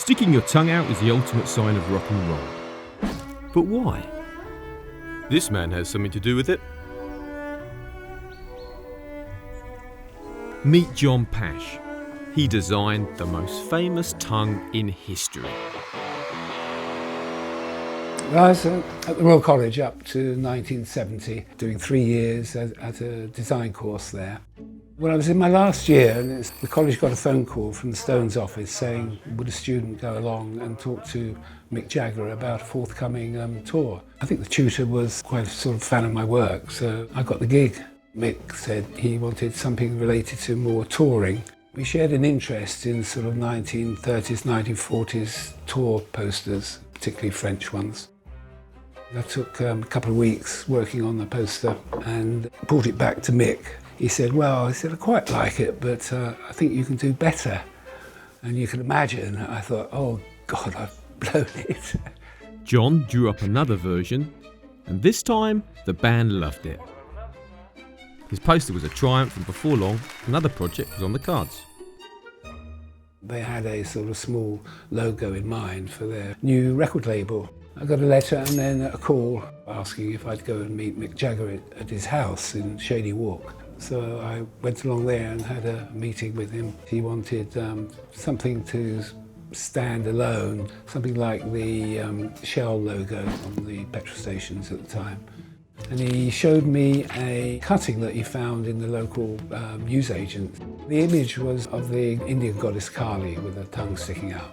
Sticking your tongue out is the ultimate sign of rock and roll. But why? This man has something to do with it. Meet John Pasche. He designed the most famous tongue in history. I was at the Royal College up to 1970, doing 3 years at a design course there. When I was in my last year, the college got a phone call from the Stones office saying, would a student go along and talk to Mick Jagger about a forthcoming tour? I think the tutor was quite a sort of fan of my work, so I got the gig. Mick said he wanted something related to more touring. We shared an interest in sort of 1930s, 1940s tour posters, particularly French ones. I took a couple of weeks working on the poster and brought it back to Mick. He said, well, I quite like it, but I think you can do better. And you can imagine, I thought, oh God, I've blown it. John drew up another version, and this time the band loved it. His poster was a triumph, and before long, another project was on the cards. They had a sort of small logo in mind for their new record label. I got a letter and then a call asking if I'd go and meet Mick Jagger at his house in Shady Walk. So I went along there and had a meeting with him. He wanted something to stand alone, something like the Shell logo on the petrol stations at the time. And he showed me a cutting that he found in the local newsagent. The image was of the Indian goddess Kali with her tongue sticking out.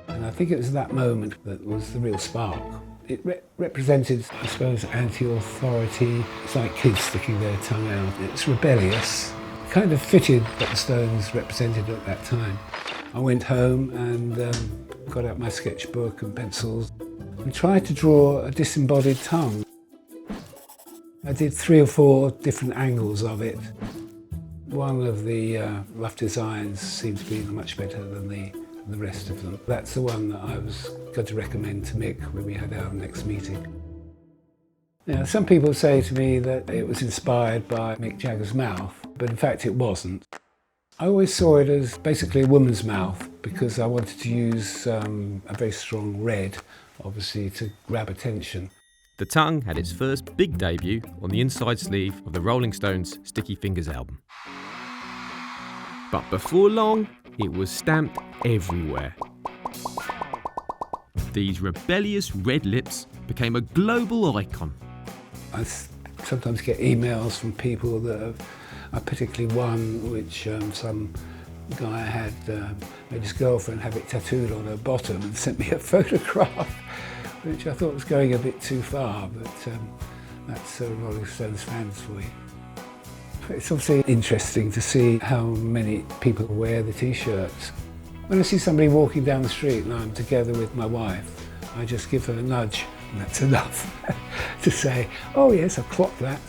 And I think it was that moment that was the real spark. It represented, I suppose, anti-authority. It's like kids sticking their tongue out. It's rebellious. It kind of fitted what the Stones represented at that time. I went home and got out my sketchbook and pencils and tried to draw a disembodied tongue. I did 3 or 4 different angles of it. One of the rough designs seemed to be much better than the rest of them. That's the one that I was going to recommend to Mick when we had our next meeting. Now, some people say to me that it was inspired by Mick Jagger's mouth, but in fact it wasn't. I always saw it as basically a woman's mouth because I wanted to use a very strong red, obviously, to grab attention. The tongue had its first big debut on the inside sleeve of the Rolling Stones' Sticky Fingers album. But before long, it was stamped everywhere. These rebellious red lips became a global icon. I sometimes get emails from people that I particularly one which some guy had made his girlfriend have it tattooed on her bottom and sent me a photograph, which I thought was going a bit too far, but that's Rolling Stones fans for you. It's obviously interesting to see how many people wear the t-shirts. When I see somebody walking down the street and I'm together with my wife, I just give her a nudge, and that's enough to say, oh yes, I've clocked that.